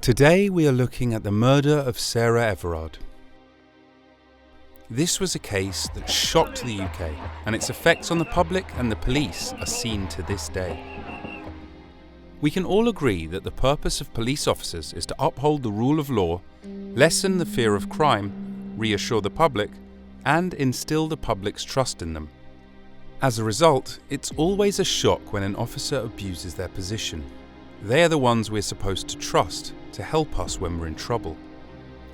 Today we are looking at the murder of Sarah Everard. This was a case that shocked the UK, and its effects on the public and the police are seen to this day. We can all agree that the purpose of police officers is to uphold the rule of law, lessen the fear of crime, reassure the public, and instill the public's trust in them. As a result, it's always a shock when an officer abuses their position. They are the ones we're supposed to trust to help us when we're in trouble.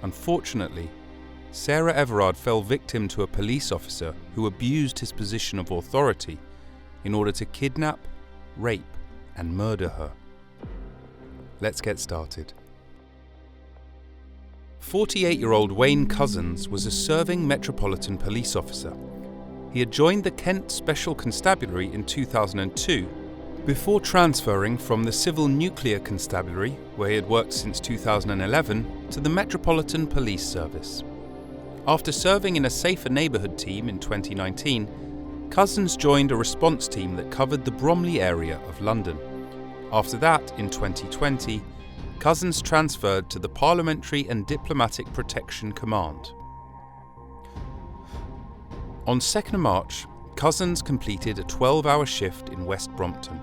Unfortunately, Sarah Everard fell victim to a police officer who abused his position of authority in order to kidnap, rape, and murder her. Let's get started. 48-year-old Wayne Couzens was a serving Metropolitan Police officer. He had joined the Kent Special Constabulary in 2002 before transferring from the Civil Nuclear Constabulary, where he had worked since 2011, to the Metropolitan Police Service. After serving in a safer neighbourhood team in 2019, Couzens joined a response team that covered the Bromley area of London. After that, in 2020, Couzens transferred to the Parliamentary and Diplomatic Protection Command. On 2nd March, Couzens completed a 12-hour shift in West Brompton.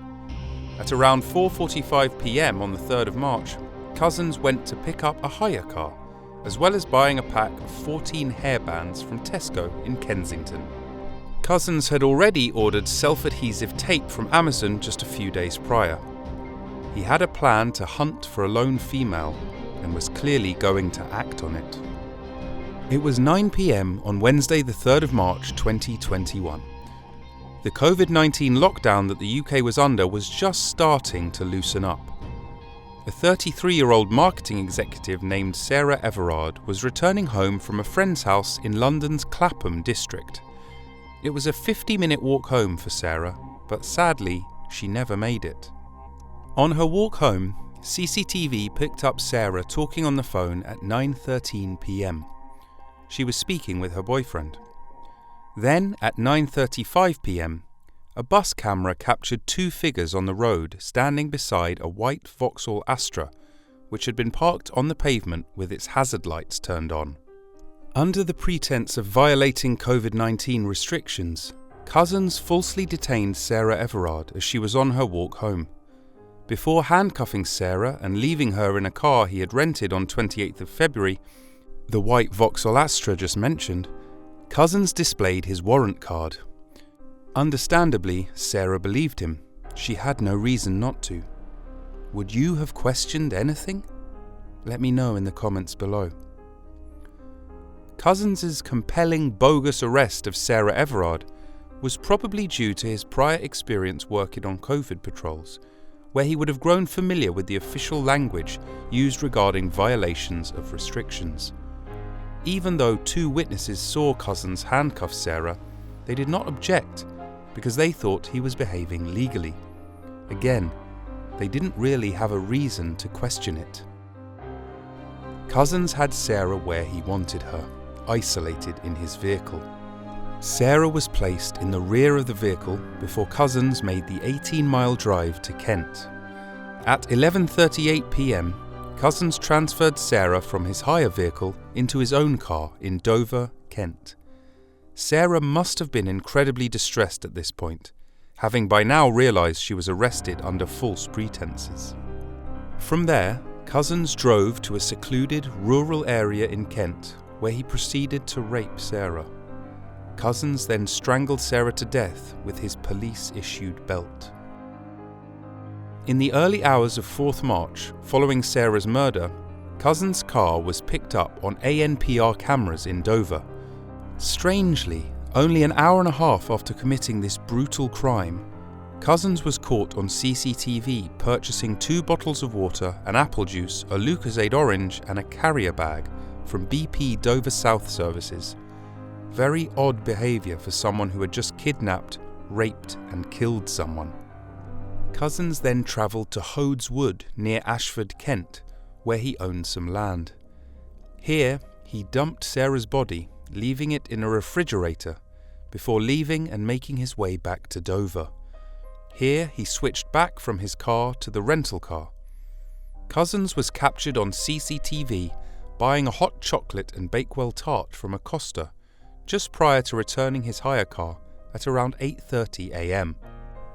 At around 4:45 p.m. on the 3rd of March, Couzens went to pick up a hire car, as well as buying a pack of 14 hairbands from Tesco in Kensington. Couzens had already ordered self-adhesive tape from Amazon just a few days prior. He had a plan to hunt for a lone female and was clearly going to act on it. It was 9 p.m. on Wednesday the 3rd of March 2021. The COVID-19 lockdown that the UK was under was just starting to loosen up. A 33-year-old marketing executive named Sarah Everard was returning home from a friend's house in London's Clapham district. It was a 50-minute walk home for Sarah, but sadly, she never made it. On her walk home, CCTV picked up Sarah talking on the phone at 9:13 p.m. She was speaking with her boyfriend. Then, at 9:35 p.m, a bus camera captured two figures on the road standing beside a white Vauxhall Astra, which had been parked on the pavement with its hazard lights turned on. Under the pretense of violating COVID-19 restrictions, Couzens falsely detained Sarah Everard as she was on her walk home. Before handcuffing Sarah and leaving her in a car he had rented on 28th of February, the white Vauxhall Astra just mentioned, Couzens displayed his warrant card. Understandably, Sarah believed him. She had no reason not to. Would you have questioned anything? Let me know in the comments below. Couzens' compelling bogus arrest of Sarah Everard was probably due to his prior experience working on COVID patrols, where he would have grown familiar with the official language used regarding violations of restrictions. Even though two witnesses saw Couzens handcuff Sarah, they did not object because they thought he was behaving legally. Again, they didn't really have a reason to question it. Couzens had Sarah where he wanted her, isolated in his vehicle. Sarah was placed in the rear of the vehicle before Couzens made the 18-mile drive to Kent. At 11:38 p.m, Couzens transferred Sarah from his hire vehicle into his own car in Dover, Kent. Sarah must have been incredibly distressed at this point, having by now realised she was arrested under false pretences. From there, Couzens drove to a secluded rural area in Kent where he proceeded to rape Sarah. Couzens then strangled Sarah to death with his police-issued belt. In the early hours of 4th March, following Sarah's murder, Couzens' car was picked up on ANPR cameras in Dover. Strangely, only an hour and a half after committing this brutal crime, Couzens was caught on CCTV purchasing 2 bottles of water, an apple juice, a Lucozade orange and a carrier bag from BP Dover South Services. Very odd behaviour for someone who had just kidnapped, raped and killed someone. Couzens then travelled to Hodes Wood near Ashford, Kent, where he owned some land. Here, he dumped Sarah's body, leaving it in a refrigerator, before leaving and making his way back to Dover. Here, he switched back from his car to the rental car. Couzens was captured on CCTV buying a hot chocolate and Bakewell tart from a Costa just prior to returning his hire car at around 8:30 a.m.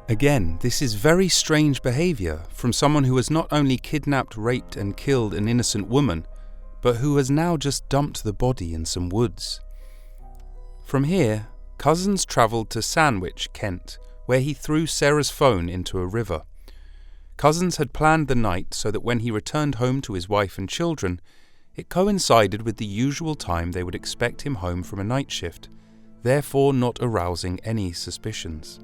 Again, this is very strange behaviour from someone who has not only kidnapped, raped and killed an innocent woman, but who has now just dumped the body in some woods. From here, Couzens travelled to Sandwich, Kent, where he threw Sarah's phone into a river. Couzens had planned the night so that when he returned home to his wife and children, it coincided with the usual time they would expect him home from a night shift, therefore not arousing any suspicions.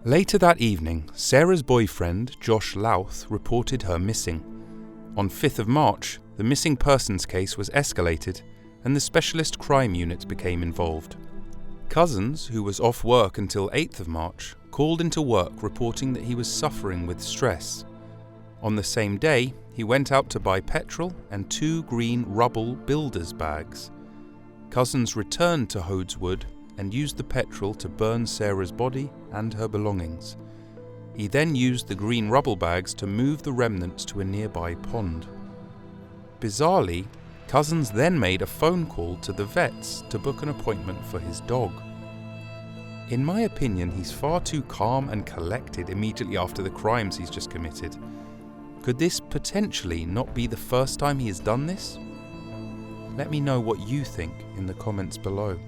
Later that evening, Sarah's boyfriend, Josh Louth, reported her missing. On 5th of March, the missing persons case was escalated and the Specialist Crime Unit became involved. Couzens, who was off work until 8th of March, called into work reporting that he was suffering with stress. On the same day, he went out to buy petrol and 2 green rubble builder's bags. Couzens returned to Hodeswood and used the petrol to burn Sarah's body and her belongings. He then used the green rubble bags to move the remnants to a nearby pond. Bizarrely, Couzens then made a phone call to the vets to book an appointment for his dog. In my opinion, he's far too calm and collected immediately after the crimes he's just committed. Could this potentially not be the first time he has done this? Let me know what you think in the comments below.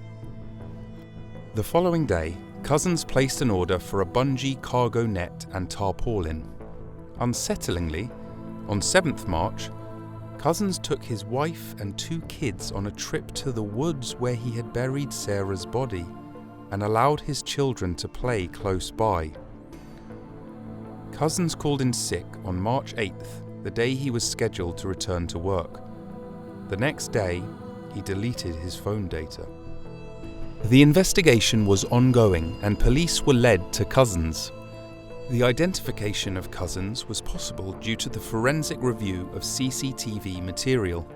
The following day, Couzens placed an order for a bungee cargo net and tarpaulin. Unsettlingly, on 7th March, Couzens took his wife and 2 kids on a trip to the woods where he had buried Sarah's body and allowed his children to play close by. Couzens called in sick on March 8th, the day he was scheduled to return to work. The next day, he deleted his phone data. The investigation was ongoing and police were led to Couzens. The identification of Couzens was possible due to the forensic review of CCTV material.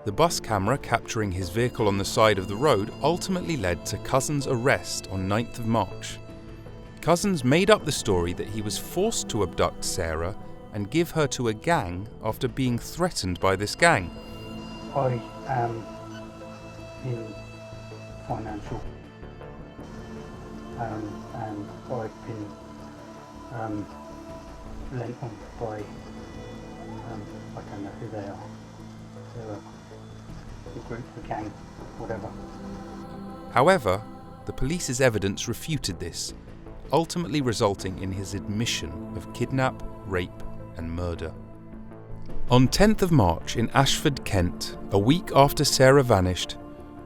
The bus camera capturing his vehicle on the side of the road ultimately led to Couzens' arrest on 9th of March. Couzens made up the story that he was forced to abduct Sarah and give her to a gang after being threatened by this gang. I am in financial and I've been lent on by I don't know who they are. They're a group, a gang, whatever. However, the police's evidence refuted this, ultimately resulting in his admission of kidnap, rape and murder. On 10th of March in Ashford, Kent, a week after Sarah vanished,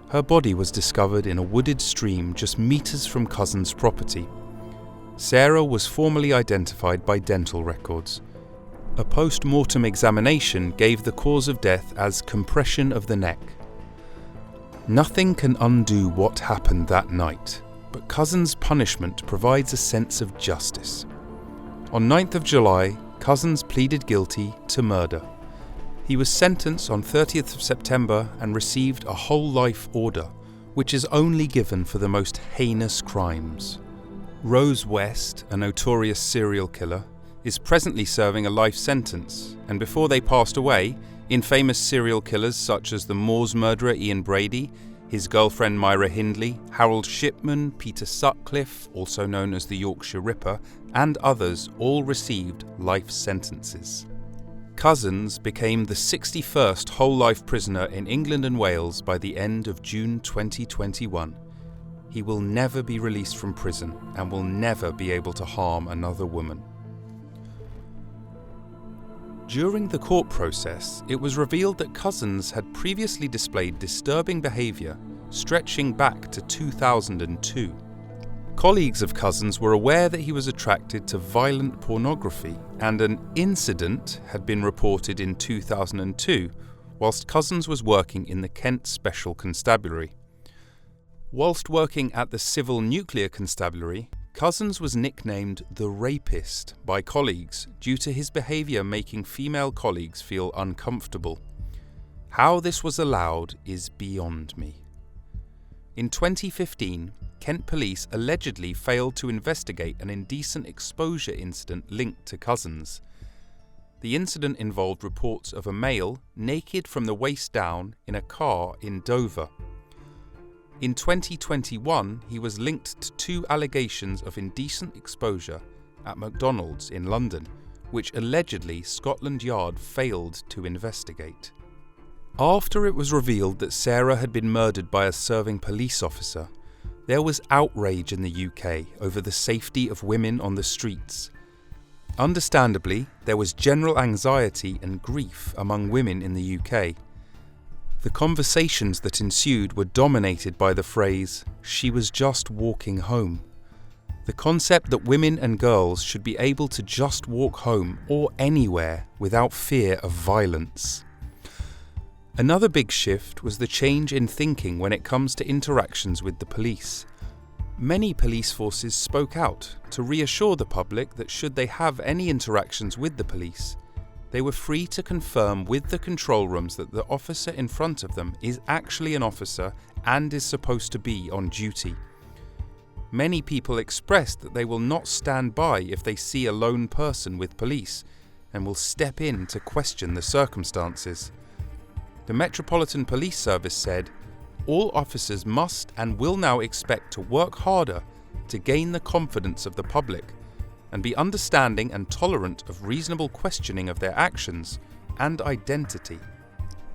her body was discovered in a wooded stream just metres from Couzens' property. Sarah was formally identified by dental records. A post-mortem examination gave the cause of death as compression of the neck. Nothing can undo what happened that night, but Couzens' punishment provides a sense of justice. On 9th of July, Couzens pleaded guilty to murder. He was sentenced on 30th of September and received a whole life order, which is only given for the most heinous crimes. Rose West, a notorious serial killer, is presently serving a life sentence, and before they passed away, infamous serial killers such as the Moors murderer Ian Brady, his girlfriend Myra Hindley, Harold Shipman, Peter Sutcliffe, also known as the Yorkshire Ripper, and others all received life sentences. Couzens became the 61st whole-life prisoner in England and Wales by the end of June 2021. He will never be released from prison and will never be able to harm another woman. During the court process, it was revealed that Couzens had previously displayed disturbing behaviour stretching back to 2002. Colleagues of Couzens were aware that he was attracted to violent pornography, and an incident had been reported in 2002 whilst Couzens was working in the Kent Special Constabulary. Whilst working at the Civil Nuclear Constabulary, Couzens was nicknamed the Rapist by colleagues due to his behaviour making female colleagues feel uncomfortable. How this was allowed is beyond me. In 2015, Kent Police allegedly failed to investigate an indecent exposure incident linked to Couzens. The incident involved reports of a male naked from the waist down in a car in Dover. In 2021, he was linked to 2 allegations of indecent exposure at McDonald's in London, which allegedly Scotland Yard failed to investigate. After it was revealed that Sarah had been murdered by a serving police officer, there was outrage in the UK over the safety of women on the streets. Understandably, there was general anxiety and grief among women in the UK. The conversations that ensued were dominated by the phrase, "she was just walking home." The concept that women and girls should be able to just walk home or anywhere without fear of violence. Another big shift was the change in thinking when it comes to interactions with the police. Many police forces spoke out to reassure the public that should they have any interactions with the police, they were free to confirm with the control rooms that the officer in front of them is actually an officer and is supposed to be on duty. Many people expressed that they will not stand by if they see a lone person with police and will step in to question the circumstances. The Metropolitan Police Service said, "All officers must and will now expect to work harder to gain the confidence of the public and be understanding and tolerant of reasonable questioning of their actions and identity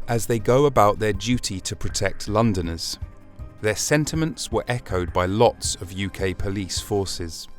as they go about their duty to protect Londoners." Their sentiments were echoed by lots of UK police forces.